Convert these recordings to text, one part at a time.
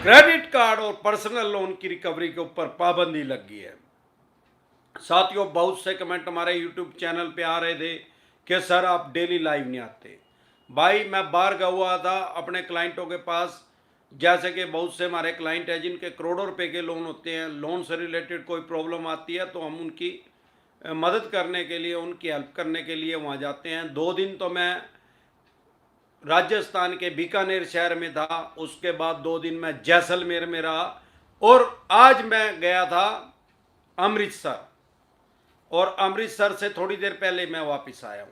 Credit card और personal loan की recovery के ऊपर पाबंदी लग गई है। साथियों, बहुत से कमेंट हमारे यूट्यूब चैनल पे आ रहे थे कि सर आप डेली लाइव नहीं आते। भाई मैं बाहर गया हुआ था अपने क्लाइंटों के पास, जैसे कि बहुत से हमारे क्लाइंट हैं जिनके करोड़ों रुपए के लोन होते हैं। लोन से रिलेटेड कोई प्रॉब्लम आती है तो हम उनकी मदद करने के लिए, उनकी हेल्प करने के लिए वहाँ जाते हैं। 2 दिन तो मैं राजस्थान के बीकानेर शहर में था, उसके बाद 2 दिन मैं जैसलमेर में रहा, और आज मैं गया था अमृतसर, और अमृतसर से थोड़ी देर पहले मैं वापस आया हूँ।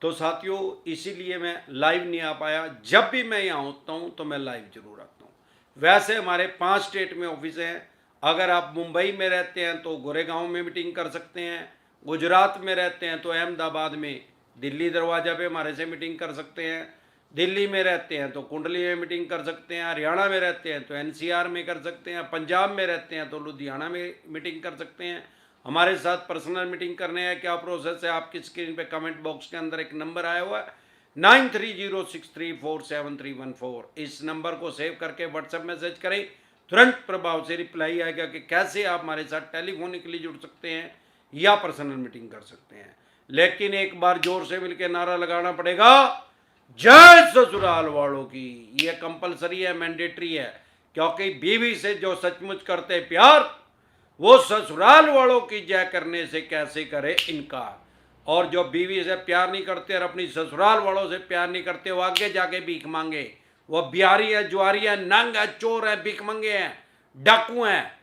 तो साथियों, इसीलिए मैं लाइव नहीं आ पाया। जब भी मैं यहाँ होता हूँ तो मैं लाइव जरूर आता हूँ। वैसे हमारे 5 स्टेट में ऑफिस हैं। अगर आप मुंबई में रहते हैं तो गोरेगांव में मीटिंग कर सकते हैं, गुजरात में रहते हैं तो अहमदाबाद में दिल्ली दरवाजा पे हमारे से मीटिंग कर सकते हैं, दिल्ली में रहते हैं तो कुंडली में मीटिंग कर सकते हैं, हरियाणा में रहते हैं तो एनसीआर में कर सकते हैं, पंजाब में रहते हैं तो लुधियाना में मीटिंग कर सकते हैं। हमारे साथ पर्सनल मीटिंग करने है, क्या प्रोसेस है, आपकी स्क्रीन पे कमेंट बॉक्स के अंदर एक नंबर आया हुआ है 9306347314। इस नंबर को सेव करके व्हाट्सएप मैसेज करें, तुरंत प्रभाव से रिप्लाई आएगा कि कैसे आप हमारे साथ टेलीफोनिकली जुड़ सकते हैं या पर्सनल मीटिंग कर सकते हैं। लेकिन एक बार जोर से मिलकर नारा लगाना पड़ेगा, जय ससुराल वालों की। यह कंपलसरी है, मैंडेटरी है, क्योंकि बीवी से जो सचमुच करते प्यार वो ससुराल वालों की जय करने से कैसे करे इनकार। और जो बीवी से प्यार नहीं करते और अपनी ससुराल वालों से प्यार नहीं करते, वो आगे जाके भीख मांगे। वो बिहारी है, जुआरी है, नंग है, चोर है, भीख मंगे हैं, डाकू हैं।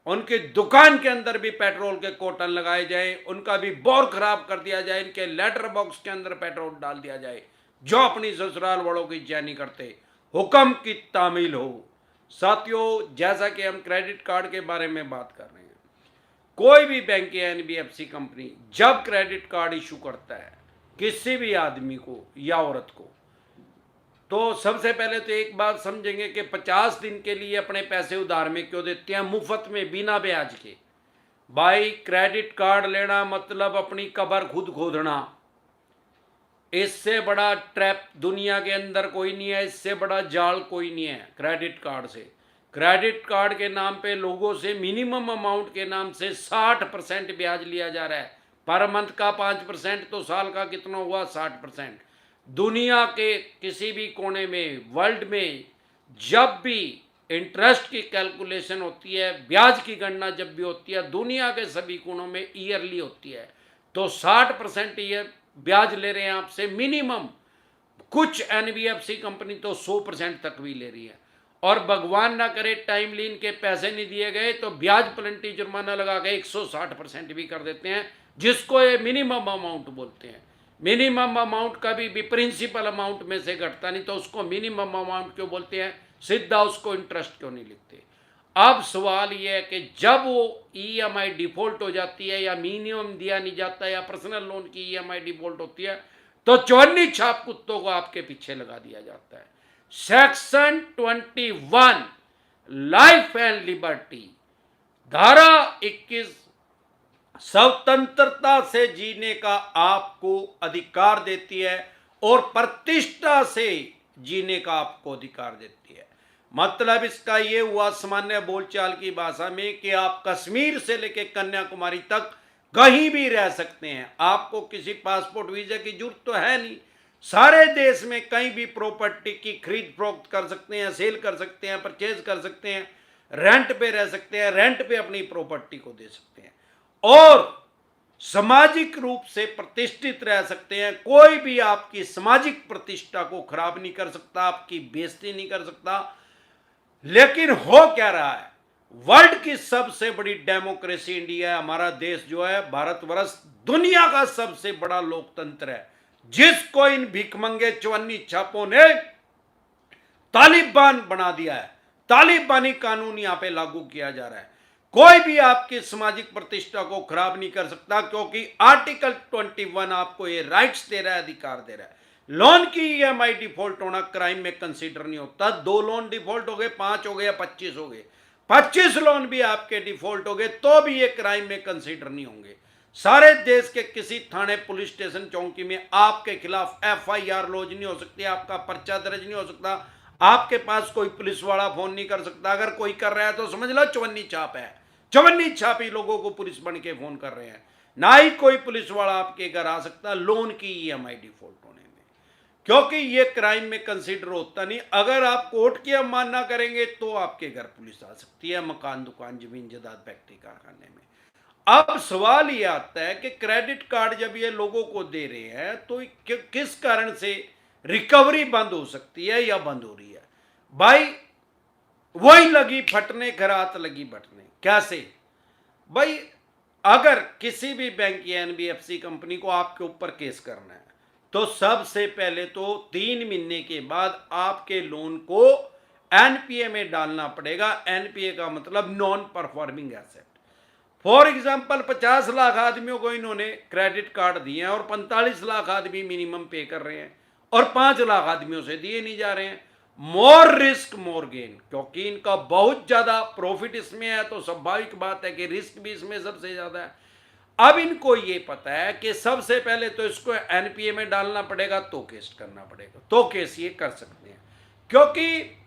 उनकी दुकान के अंदर भी पेट्रोल के कोटन लगाए जाए, उनका भी बोर खराब कर दिया जाए, इनके लेटर बॉक्स के अंदर पेट्रोल डाल दिया जाए, जो अपनी ससुराल वालों की जय नहीं करते। हुक्म की तामील हो। साथियों, जैसा कि हम क्रेडिट कार्ड के बारे में बात कर रहे हैं, कोई भी बैंक या एनबीएफसी कंपनी जब क्रेडिट कार्ड इशू करता है किसी भी आदमी को या औरत को, तो सबसे पहले तो एक बात समझेंगे कि 50 दिन के लिए अपने पैसे उधार में क्यों देते हैं, मुफ्त में, बिना ब्याज के। भाई, क्रेडिट कार्ड लेना मतलब अपनी कब्र खुद खोदना। इससे बड़ा ट्रैप दुनिया के अंदर कोई नहीं है, इससे बड़ा जाल कोई नहीं है क्रेडिट कार्ड से। क्रेडिट कार्ड के नाम पे लोगों से मिनिमम अमाउंट के नाम से 60% ब्याज लिया जा रहा है। पर मंथ का 5%, तो साल का कितना हुआ, 60%। दुनिया के किसी भी कोने में, वर्ल्ड में, जब भी इंटरेस्ट की कैलकुलेशन होती है, ब्याज की गणना जब भी होती है, दुनिया के सभी कोनों में ईयरली होती है। तो 60% ये ब्याज ले रहे हैं आपसे मिनिमम। कुछ एनबीएफसी कंपनी तो 100% तक भी ले रही है। और भगवान ना करे टाइमली इनके पैसे नहीं दिए गए तो ब्याज पेनल्टी जुर्माना लगा के 160% भी कर देते हैं, जिसको ये मिनिमम अमाउंट बोलते हैं। मिनिमम अमाउंट कभी भी प्रिंसिपल अमाउंट में से घटता नहीं, तो उसको मिनिमम अमाउंट क्यों बोलते हैं, सीधा उसको इंटरेस्ट क्यों नहीं लिखते। अब सवाल यह है कि जब वो ईएमआई डिफॉल्ट हो जाती है या मिनिमम दिया नहीं जाता या पर्सनल लोन की ईएमआई डिफॉल्ट होती है, तो चौनी छाप कुत्तों को आपके पीछे लगा दिया जाता है। सेक्शन 21 लाइफ एंड लिबर्टी, धारा 21 स्वतंत्रता से जीने का आपको अधिकार देती है और प्रतिष्ठा से जीने का आपको अधिकार देती है। मतलब इसका ये हुआ सामान्य बोलचाल की भाषा में कि आप कश्मीर से लेकर कन्याकुमारी तक कहीं भी रह सकते हैं। आपको किसी पासपोर्ट वीजा की जरूरत तो है नहीं। सारे देश में कहीं भी प्रॉपर्टी की खरीद फरोख्त कर सकते हैं, सेल कर सकते हैं, परचेज कर सकते हैं, रेंट पे रह सकते हैं, रेंट पे अपनी प्रॉपर्टी को दे सकते हैं, और सामाजिक रूप से प्रतिष्ठित रह सकते हैं। कोई भी आपकी सामाजिक प्रतिष्ठा को खराब नहीं कर सकता, आपकी बेइज्जती नहीं कर सकता। लेकिन हो क्या रहा है, वर्ल्ड की सबसे बड़ी डेमोक्रेसी इंडिया है। हमारा देश जो है, भारतवर्ष, दुनिया का सबसे बड़ा लोकतंत्र है, जिसको इन भिखमंगे चवन्नी छापों ने तालिबान बना दिया है। तालिबानी कानून यहां पे लागू किया जा रहा है। कोई भी आपकी सामाजिक प्रतिष्ठा को खराब नहीं कर सकता, क्योंकि आर्टिकल 21 आपको ये राइट्स दे रहा है, अधिकार दे रहा है। लोन की ईएमआई डिफॉल्ट होना क्राइम में कंसीडर नहीं होता। 2 लोन डिफॉल्ट हो गए, 5 हो गए या 25 हो गए, 25 लोन भी आपके डिफॉल्ट हो गए तो भी ये क्राइम में कंसीडर नहीं होंगे। सारे देश के किसी थाने, पुलिस स्टेशन, चौकी में आपके खिलाफ एफआईआर लॉन्च नहीं हो सकती, आपका पर्चा दर्ज नहीं हो सकता, आपके पास कोई पुलिस वाला फोन नहीं कर सकता। अगर कोई कर रहा है तो समझ लो चवन्नी छाप है, चवन्नी छापी लोगों को पुलिस बन के फोन कर रहे हैं। ना ही कोई पुलिस वाला आपके घर आ सकता लोन की ईएमआई डिफॉल्ट होने में, क्योंकि ये क्राइम में कंसीडर होता नहीं। अगर आप कोर्ट की अवमानना करेंगे तो आपके घर पुलिस आ सकती है, मकान, दुकान, जमीन जायदाद, फैक्ट्री, कारखाने में। अब सवाल ये आता है कि क्रेडिट कार्ड जब ये लोगों को दे रहे हैं तो किस कारण से रिकवरी बंद हो सकती है या बंद हो रही है? भाई वही लगी फटने खरात लगी बटने। कैसे भाई? अगर किसी भी बैंक या एनबीएफसी कंपनी को आपके ऊपर केस करना है तो सबसे पहले तो 3 महीने के बाद आपके लोन को एनपीए में डालना पड़ेगा। एनपीए का मतलब non performing asset. For example 50 lakh आदमियों को इन्होंने क्रेडिट कार्ड दिए हैं और 45 लाख आदमी मिनिमम पे कर रहे हैं और 5 लाख आदमियों से दिए नहीं जा रहे हैं। मोर रिस्क मोर गेन, क्योंकि इनका बहुत ज्यादा प्रॉफिट इसमें है तो स्वाभाविक बात है कि रिस्क भी इसमें सबसे ज्यादा है। अब इनको ये पता है कि सबसे पहले तो इसको एनपीए में डालना पड़ेगा, तो केस करना पड़ेगा, तो केस ये कर सकते हैं। क्योंकि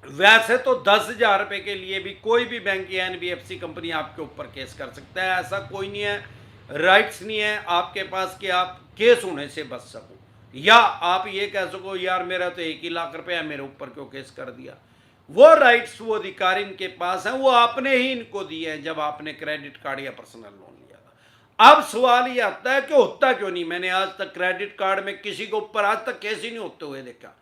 वैसे तो 10,000 रुपए के लिए भी कोई भी बैंक या एनबीएफसी कंपनी आपके ऊपर केस कर सकता है। ऐसा कोई नहीं है, राइट्स नहीं है आपके पास कि आप केस होने से बच सको, या आप ये कह सको यार मेरा तो 1 ही लाख रुपए है, मेरे ऊपर क्यों केस कर दिया। वो राइट्स, वो अधिकार इनके पास है, वो आपने ही इनको दिए हैं जब आपने क्रेडिट कार्ड या पर्सनल लोन लिया था। अब सवाल ये आता है कि होता क्यों नहीं? मैंने आज तक क्रेडिट कार्ड में किसी के ऊपर आज तक केस ही नहीं होते हुए देखा।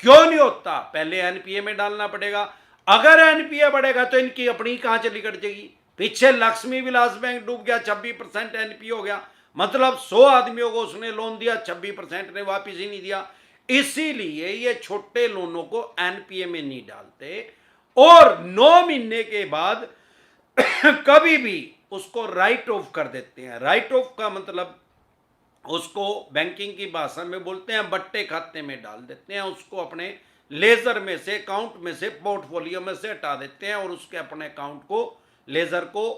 क्यों नहीं होता? पहले एनपीए में डालना पड़ेगा। अगर एनपीए बढ़ेगा तो इनकी अपनी कहां चली कट जाएगी? पीछे लक्ष्मी विलास बैंक डूब गया, 26% एनपीए हो गया, मतलब 100 आदमियों को उसने लोन दिया, 26% ने वापिस ही नहीं दिया। इसीलिए ये छोटे लोनों को एनपीए में नहीं डालते और 9 महीने के बाद कभी भी उसको राइट ऑफ कर देते हैं। राइट ऑफ का मतलब उसको बैंकिंग की भाषा में बोलते हैं बट्टे खाते में डाल देते हैं, उसको अपने लेजर में से, अकाउंट में से, पोर्टफोलियो में से हटा देते हैं और उसके अपने अकाउंट को, लेजर को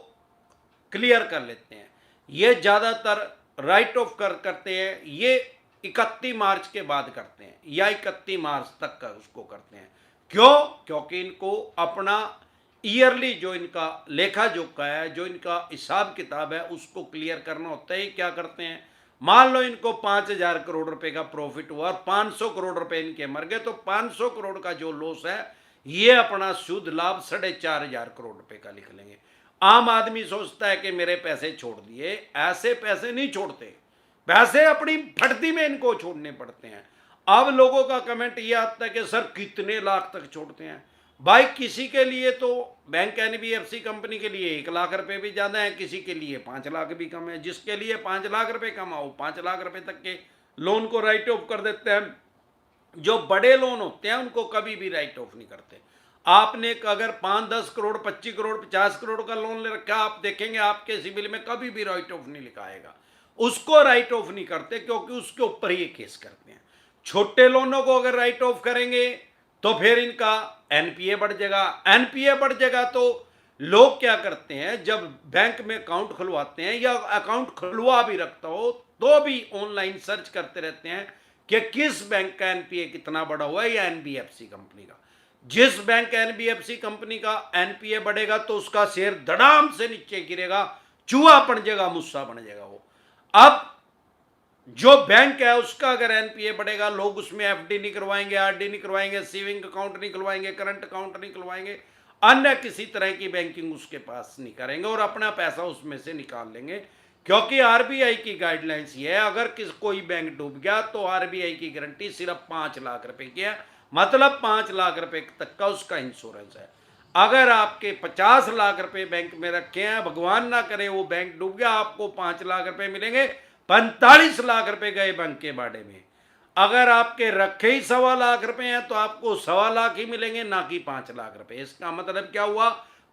क्लियर कर लेते हैं। ये ज़्यादातर राइट ऑफ करते हैं, ये 31 मार्च के बाद करते हैं या 31 मार्च तक का उसको करते हैं। क्यों? क्योंकि इनको अपना ईयरली जो इनका लेखा जोखा है, जो इनका हिसाब किताब है, उसको क्लियर करना होता है। क्या करते हैं? मान लो इनको 5,000 करोड़ रुपए का प्रॉफिट हुआ और 500 करोड़ रुपए इनके मर गए, तो 500 करोड़ का जो लॉस है ये अपना शुद्ध लाभ 4,500 करोड़ रुपए का लिख लेंगे। आम आदमी सोचता है कि मेरे पैसे छोड़ दिए, ऐसे पैसे नहीं छोड़ते, पैसे अपनी फटती में इनको छोड़ने पड़ते हैं। अब लोगों का कमेंट ये आता है कि सर कितने लाख तक छोड़ते हैं? भाई किसी के लिए तो बैंक एनबीएफसी कंपनी के लिए 1 लाख रुपए भी ज़्यादा है, किसी के लिए 5 लाख भी कम है। जिसके लिए 5 लाख रुपए कमाओ, 5 लाख रुपए तक के लोन को राइट ऑफ कर देते हैं। जो बड़े लोन होते हैं उनको कभी भी राइट ऑफ नहीं करते। आपने अगर 5-10 करोड़, 25 करोड़, 50 करोड़ का लोन ले रखा, आप देखेंगे आपके सिविल में कभी भी राइट ऑफ नहीं लिखा आएगा। उसको राइट ऑफ नहीं करते क्योंकि उसके ऊपर ही केस करते हैं। छोटे लोनों को अगर राइट ऑफ करेंगे तो फिर इनका एनपीए बढ़ जाएगा। एनपीए बढ़ जाएगा तो लोग क्या करते हैं, जब बैंक में अकाउंट खुलवाते हैं या अकाउंट खुलवा भी रखता हो तो भी ऑनलाइन सर्च करते रहते हैं कि किस बैंक का एनपीए कितना बढ़ा हुआ है या एनबीएफसी कंपनी का। जिस बैंक एनबीएफसी कंपनी का एनपीए बढ़ेगा तो उसका शेयर धड़ाम से नीचे गिरेगा, चूहा बन जाएगा, मुस्सा बन जाएगा वो। अब जो बैंक है उसका अगर एनपीए बढ़ेगा, लोग उसमें एफडी नहीं करवाएंगे, आरडी नहीं करवाएंगे, सेविंग अकाउंट नहीं खुलवाएंगे, करंट अकाउंट नहीं खुलवाएंगे, अन्य किसी तरह की बैंकिंग उसके पास नहीं करेंगे और अपना पैसा उसमें से निकाल लेंगे। क्योंकि आरबीआई की गाइडलाइंस ये है, अगर कोई बैंक डूब गया तो आरबीआई की गारंटी सिर्फ 5 लाख रुपए की है, मतलब 5 लाख रुपए तक का उसका इंश्योरेंस है। अगर आपके 50 लाख रुपए बैंक में रखे हैं, भगवान ना करे वो बैंक डूब गया, आपको 5 लाख रुपए मिलेंगे, 45 लाख रुपए गए बैंक के बाड़े में। अगर आपके रखे ही 1.25 लाख रुपए हैं तो आपको 1.25 लाख ही मिलेंगे, ना कि 5 लाख रुपए। इसका मतलब क्या हुआ?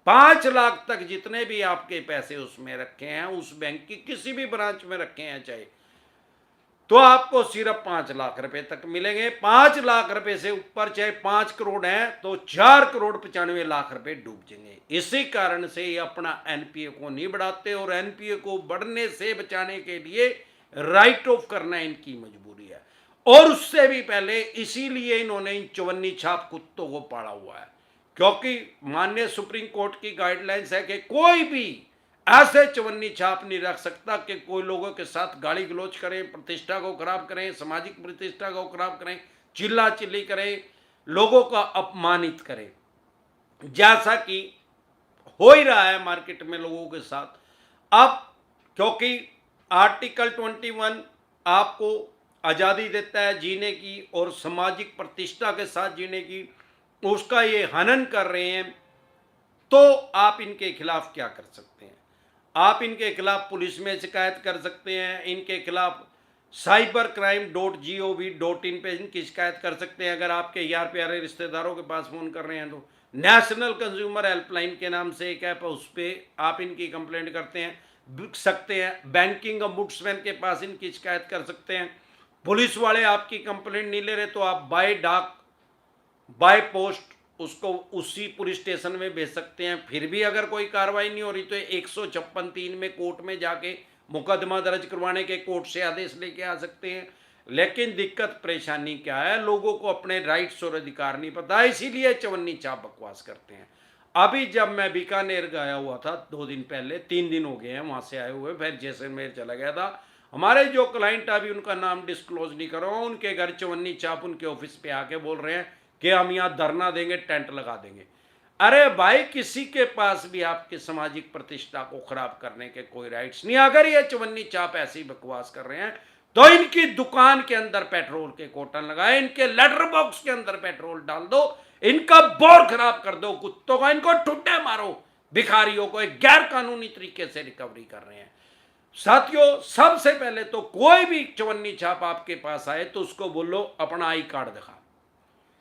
5 लाख तक जितने भी आपके पैसे उसमें रखे हैं, उस बैंक की किसी भी ब्रांच में रखे हैं चाहे, तो आपको सिर्फ 5 लाख रुपए तक मिलेंगे। 5 लाख रुपए से ऊपर चाहे 5 करोड़ है तो 4 करोड़ 95 लाख रुपए डूब जाएंगे। इसी कारण से ये अपना एनपीए को नहीं बढ़ाते और एनपीए को बढ़ने से बचाने के लिए राइट ऑफ करना इनकी मजबूरी है। और उससे भी पहले इसीलिए इन्होंने इन चवन्नी छाप कुत्तों को पाला हुआ है, क्योंकि माननीय सुप्रीम कोर्ट की गाइडलाइंस है कि कोई भी ऐसे चवन्नी छाप नहीं रख सकता कि कोई लोगों के साथ गाली गलौज करें, प्रतिष्ठा को खराब करें, सामाजिक प्रतिष्ठा को खराब करें, चिल्ला चिल्ली करें, लोगों का अपमानित करें, जैसा कि हो ही रहा है मार्केट में लोगों के साथ। अब क्योंकि आर्टिकल 21 आपको आज़ादी देता है जीने की और सामाजिक प्रतिष्ठा के साथ जीने की, उसका ये हनन कर रहे हैं, तो आप इनके खिलाफ क्या कर सकते हैं? आप इनके खिलाफ पुलिस में शिकायत कर सकते हैं, इनके खिलाफ cybercrime.gov.in पे इनकी शिकायत कर सकते हैं। अगर आपके यार प्यारे रिश्तेदारों के पास फ़ोन कर रहे हैं तो नेशनल कंज्यूमर हेल्पलाइन के नाम से एक ऐप है, उस पर आप इनकी कंप्लेंट करते हैं सकते हैं। बैंकिंग ombudsman के पास इनकी शिकायत कर सकते हैं। पुलिस वाले आपकी कंप्लेंट नहीं ले रहे तो आप बाय डाक, बाय पोस्ट उसको उसी पुलिस स्टेशन में भेज सकते हैं। फिर भी अगर कोई कार्रवाई नहीं हो रही तो 156(3) में कोर्ट में जाके मुकदमा दर्ज करवाने के कोर्ट से आदेश लेके आ सकते हैं। लेकिन दिक्कत परेशानी क्या है, लोगों को अपने राइट्स और अधिकार नहीं पता, इसीलिए चवन्नी चाप बकवास करते हैं। अभी जब मैं बीकानेर गया हुआ था 2 दिन पहले, 3 दिन हो गए हैं वहाँ से आए हुए, फिर जैसलमेर चला गया था। हमारे जो क्लाइंट, अभी उनका नाम डिस्क्लोज नहीं कर रहा हूँ, उनके घर चवन्नी चाप उनके ऑफिस पे आके बोल रहे हैं कि हम यहाँ धरना देंगे, टेंट लगा देंगे। अरे भाई, किसी के पास भी आपके सामाजिक प्रतिष्ठा को खराब करने के कोई राइट्स नहीं। अगर ये चवन्नी चाप ऐसी बकवास कर रहे हैं तो इनकी दुकान के अंदर पेट्रोल के कोटन लगाए, इनके लेटर बॉक्स के अंदर पेट्रोल डाल दो, इनका बोर खराब कर दो कुत्तों का, इनको ठुड्डे मारो। भिखारियों को एक गैर कानूनी तरीके से रिकवरी कर रहे हैं। साथियों, सबसे पहले तो कोई भी चवन्नी छाप आपके पास आए तो उसको बोलो अपना आई कार्ड दिखा।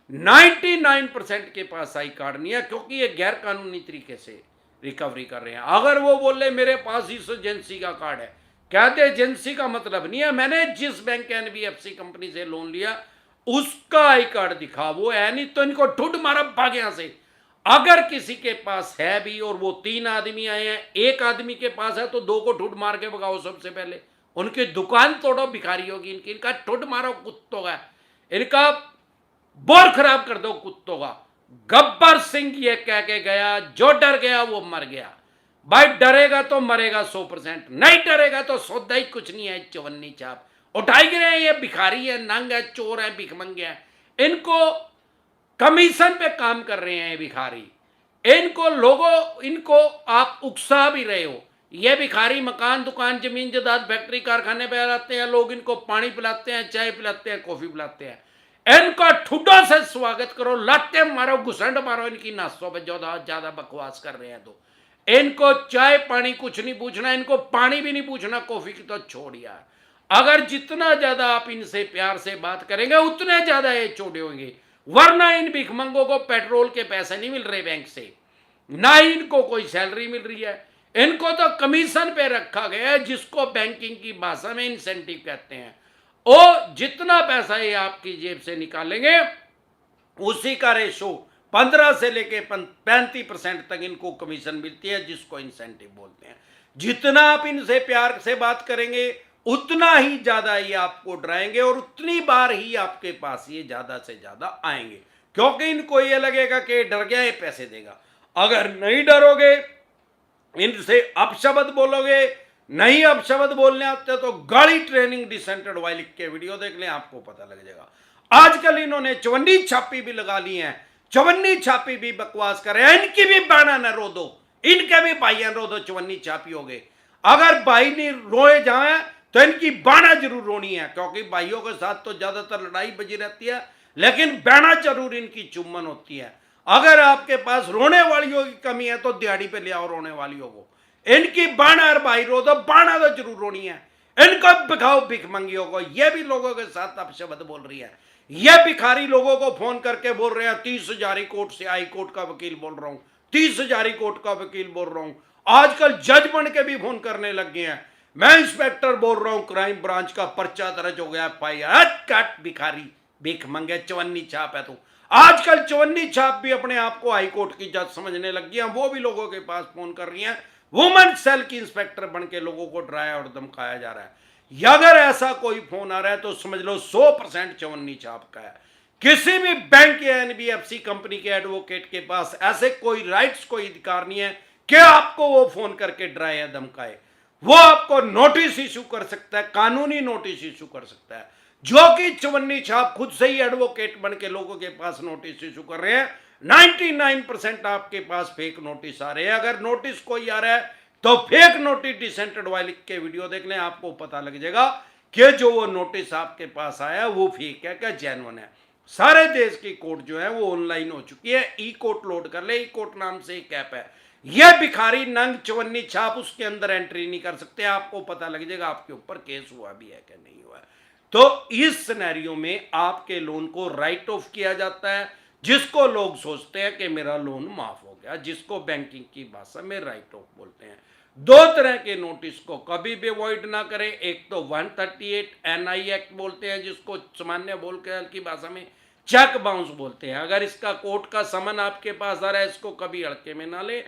99% के पास आई कार्ड नहीं है, क्योंकि ये गैर कानूनी तरीके से रिकवरी कर रहे हैं। अगर वो बोले मेरे पास इस एजेंसी का कार्ड है, कहते एजेंसी का मतलब नहीं है, मैंने जिस बैंक NBFC कंपनी से लोन लिया उसका आई कार्ड दिखा, वो है नहीं तो इनको ठुड मारा भाग यहां से। अगर किसी के पास है भी और वो 3 आदमी आए हैं, एक आदमी के पास है तो 2 को ठुड मार के भगाओ। सबसे पहले उनकी दुकान तोड़ो भिखारियों की, इनका ठुड मारो कुत्तों का, इनका बोर खराब कर दो कुत्तों का। गब्बर सिंह ये कह के गया, जो डर गया वो मर गया। भाई डरेगा तो मरेगा 100%, नहीं डरेगा तो सौदा ही कुछ नहीं है। चवन्नी चाप उठाई गिरे हैं, ये भिखारी है, नंग है, चोर है, भिखमंगे हैं। इनको कमीशन पे काम कर रहे हैं ये भिखारी। इनको आप उकसा भी रहे हो। ये भिखारी मकान, दुकान, जमीन जायदाद, फैक्ट्री, कारखाने पे आते हैं, लोग इनको पानी पिलाते हैं, चाय पिलाते हैं, कॉफी पिलाते हैं। इनका ठुड्डों से स्वागत करो, लाते मारो, घुसंड मारो इनकी नासों पे। ज्यादा बकवास कर रहे हैं तो इनको चाय पानी कुछ नहीं पूछना, इनको पानी भी नहीं पूछना, कॉफी की तो छोड़ यार। अगर जितना ज्यादा आप इनसे प्यार से बात करेंगे उतने ज्यादा ये छोड़े होंगे। वरना इन भिखमंगों को पेट्रोल के पैसे नहीं मिल रहे बैंक से, ना ही इनको कोई सैलरी मिल रही है। इनको तो कमीशन पे रखा गया है, जिसको बैंकिंग की भाषा में इंसेंटिव कहते हैं। और जितना पैसा ये आपकी जेब से निकालेंगे उसी का रेशो 15 से लेके 35% तक इनको कमीशन मिलती है, जिसको इंसेंटिव बोलते हैं। जितना आप इनसे प्यार से बात करेंगे उतना ही ज्यादा ये आपको डराएंगे और उतनी बार ही आपके पास ये ज्यादा से ज्यादा आएंगे, क्योंकि इनको ये लगेगा कि डर गया ये पैसे देगा। अगर नहीं डरोगे, इनसे अपशब्द बोलोगे, नहीं अपशब्द बोलने आते तो गाड़ी ट्रेनिंग डिसेंटेड वाई लिख के वीडियो देख लें, आपको पता लग जाएगा। आजकल इन्होंने चवन्नी छापी भी लगा ली है, चवन्नी छापी भी बकवास कर रहे हैं। इनकी भी बाना न रो दो, इनके भी भाइयां रो दो, चवन्नी छापी हो गए। अगर भाई नहीं रोए जाए तो इनकी बाना जरूर रोनी है, क्योंकि भाइयों के साथ तो ज्यादातर लड़ाई बजी रहती है, लेकिन बाना जरूर इनकी चुम्बन होती है। अगर आपके पास रोने वालियों की कमी है तो दिहाड़ी पे ले आओ रोने वालियों को। इनकी बाना और भाई रो दो, बाना तो जरूर रोनी है। इनको बिखाओ भिखमंगियों को। ये भी लोगों के साथ अपशब्द बोल रही है। ये भिखारी लोगों को फोन करके बोल रहे हैं 30,000 कोर्ट से हाई कोर्ट का वकील बोल रहा हूं, 30,000 कोर्ट का वकील बोल रहा हूं। आजकल जज बन के भी फोन करने लग गए हैं, मैं इंस्पेक्टर बोल रहा हूं, क्राइम ब्रांच का पर्चा दर्ज हो गया, कट भिखारी भिखमंगे, चवन्नी छाप है। तो आजकल चवन्नी छाप भी अपने आप को हाई कोर्ट की जज समझने लग गई हैं। वो भी लोगों के पास फोन कर रही हैं, वुमेन सेल की इंस्पेक्टर बन के लोगों को डराया और धमकाया जा रहा है। या अगर ऐसा कोई फोन आ रहा है तो समझ लो 100% चवन्नी छाप का है। किसी भी बैंक या एनबीएफसी कंपनी के एडवोकेट के पास ऐसे कोई राइट्स, कोई अधिकार नहीं है कि आपको वो फोन करके डराए या धमकाए। वो आपको नोटिस इशू कर सकता है, कानूनी नोटिस इशू कर सकता है, जो कि चवन्नी छाप खुद से ही एडवोकेट बन के लोगों के पास नोटिस इशू कर रहे हैं। 99% आपके पास फेक नोटिस आ रहे हैं। अगर नोटिस कोई आ रहा है तो फेक नोटिस डिसेंटेड वाई लिख के वीडियो देख लें, आपको पता लग जाएगा कि जो वो नोटिस आपके पास आया वो फेक है क्या जेन्युइन है। सारे देश की कोर्ट जो है वो ऑनलाइन हो चुकी है। ई कोर्ट लोड कर ले, ई कोर्ट नाम से एक ऐप है। यह भिखारी नंग चवन्नी छाप उसके अंदर एंट्री नहीं कर सकते, आपको पता लग जाएगा आपके ऊपर केस हुआ भी है क्या नहीं हुआ है। तो इस सिनेरियो में आपके लोन को राइट ऑफ किया जाता है, जिसको लोग सोचते हैं कि मेरा लोन माफ हो गया, जिसको बैंकिंग की भाषा में राइट ऑफ बोलते हैं। दो तरह के नोटिस को कभी भी अवॉइड ना करें। एक तो 138 एनआई एक्ट बोलते हैं, जिसको सामान्य बोल के हल्की भाषा में चेक बाउंस बोलते हैं। अगर इसका कोर्ट का समन आपके पास आ रहा है, इसको कभी हल्के में ना ले।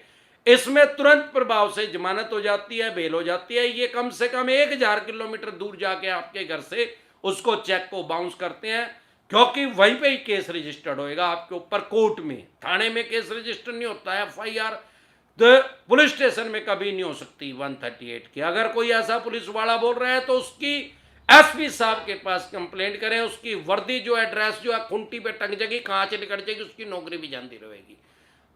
इसमें तुरंत प्रभाव से जमानत हो जाती है, बेल हो जाती है। ये कम से कम 1000 किलोमीटर दूर जाके आपके घर से उसको चेक को बाउंस करते हैं, क्योंकि वहीं पे ही केस रजिस्टर्ड होएगा आपके ऊपर। कोर्ट में, थाने में केस रजिस्टर नहीं होता है, एफआईआर तो पुलिस स्टेशन में कभी नहीं हो सकती 138 की। अगर कोई ऐसा पुलिस वाला बोल रहा है तो उसकी एसपी साहब के पास कंप्लेंट करें। उसकी वर्दी जो एड्रेस जो है खूंटी पे टंग जाएगी, कांच निकट जाएगी, उसकी नौकरी भी जानती रहेगी।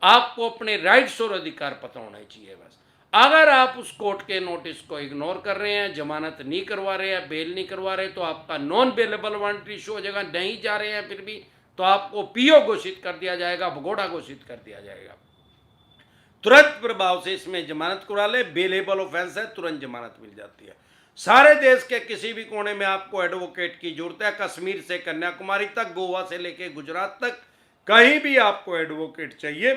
आपको अपने राइट्स और अधिकार पता होना चाहिए बस। अगर आप उस कोर्ट के नोटिस को इग्नोर कर रहे हैं, जमानत नहीं करवा रहे हैं, बेल नहीं करवा रहे, तो आपका नॉन बेलेबल वारंट इशू हो जाएगा। नहीं जा रहे हैं फिर भी तो आपको पीओ घोषित कर दिया जाएगा, भगोड़ा घोषित कर दिया जाएगा। तुरंत प्रभाव से इसमें जमानत करा ले, बेलेबल ऑफेंस है, तुरंत जमानत मिल जाती है। सारे देश के किसी भी कोने में आपको एडवोकेट की जरूरत है। कश्मीर से कन्याकुमारी तक, गोवा से लेके गुजरात तक, कहीं भी आपको एडवोकेट चाहिए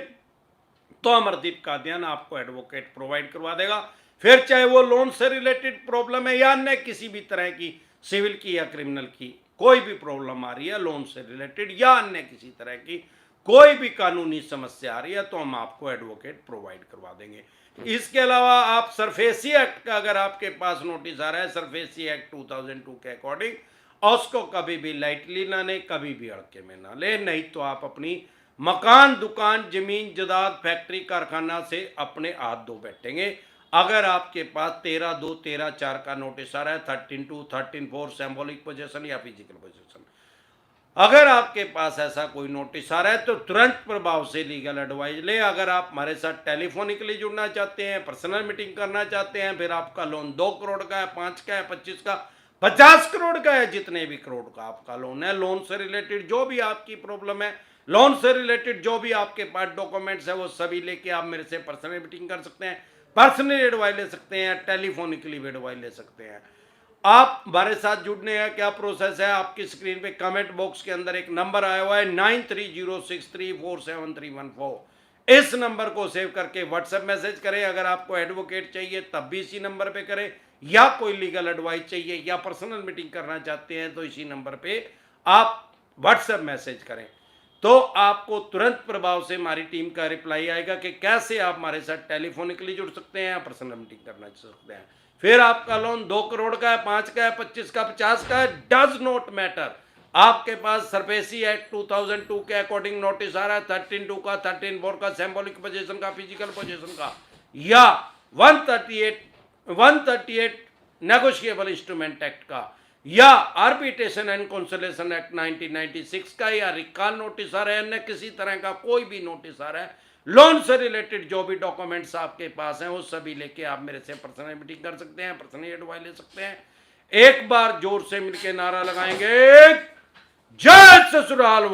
तो अमरदीप कादियान आपको एडवोकेट प्रोवाइड करवा देगा। फिर चाहे वो लोन से रिलेटेड प्रॉब्लम है या अन्य किसी भी तरह की सिविल की या क्रिमिनल की कोई भी प्रॉब्लम आ रही है, लोन से रिलेटेड या अन्य किसी तरह की कोई भी कानूनी समस्या आ रही है, तो हम आपको एडवोकेट प्रोवाइड करवा देंगे। इसके अलावा आप सरफेसी एक्ट का अगर आपके पास नोटिस आ रहा है, सरफेसी एक्ट 2002 के अकॉर्डिंग, उसको कभी भी लाइटली ना लें, कभी भी हल्के में ना लें। नहीं तो आप अपनी मकान, दुकान, जमीन, जायदाद, फैक्ट्री, कारखाना से अपने हाथ धो बैठेंगे। अगर आपके पास 13(2), 13(4) का नोटिस आ रहा है, 13(2), 13(4) सिंबॉलिक पोजीशन या फिजिकल पोजीशन, अगर आपके पास ऐसा कोई नोटिस आ रहा है तो तुरंत प्रभाव से लीगल एडवाइस ले। अगर आप हमारे साथ टेलीफोनिकली जुड़ना चाहते हैं, पर्सनल मीटिंग करना चाहते हैं, फिर आपका लोन 2 करोड़ का है, 5 का है, 25 का, 50 करोड़ का है, जितने भी करोड़ का आपका लोन है, लोन से रिलेटेड जो भी आपकी प्रॉब्लम है, लोन से रिलेटेड जो भी आपके पास डॉक्यूमेंट्स है, वो सभी लेके आप मेरे से पर्सनल मीटिंग कर सकते हैं, पर्सनली एडवाइस ले सकते हैं, टेलीफोनिकली भी एडवाइस ले सकते हैं। आप हमारे साथ जुड़ने का क्या प्रोसेस है, आपकी स्क्रीन पे कमेंट बॉक्स के अंदर एक नंबर आया हुआ है 9306347314। इस नंबर को सेव करके व्हाट्सएप मैसेज करें। अगर आपको एडवोकेट चाहिए तब भी इसी नंबर पे करें, या कोई लीगल एडवाइस चाहिए या पर्सनल मीटिंग करना चाहते हैं तो इसी नंबर पे आप व्हाट्सएप मैसेज करें, तो आपको तुरंत प्रभाव से हमारी टीम का रिप्लाई आएगा कि कैसे आप हमारे साथ टेलीफोनिकली जुड़ सकते हैं या पर्सनल मीटिंग करना सकते हैं। फिर आपका लोन 2 करोड़ का है, 5 का है, 25 का, 50 का है, डज नॉट मैटर। आपके पास सरफेसी एक्ट 2002 के अकॉर्डिंग नोटिस आ रहा है, 13(2) का, 13(4) का, सिंबॉलिक पोजीशन का, फिजिकल पोजीशन का, या 138 नेगोशिएबल इंस्ट्रूमेंट एक्ट का, या आर्बिट्रेशन एंड कंसोलिडेशन एक्ट 1996 का, या रिकॉल नोटिस आ रहा है, अन्य किसी तरह का कोई भी नोटिस आ रहा है, लोन से रिलेटेड जो भी डॉक्यूमेंट्स आपके पास हैं वो सभी लेके आप मेरे से पर्सनल मीटिंग कर सकते हैं, पर्सनली एडवाइस ले सकते हैं। एक बार जोर से मिलके नारा लगाएंगे, जय ससुराल।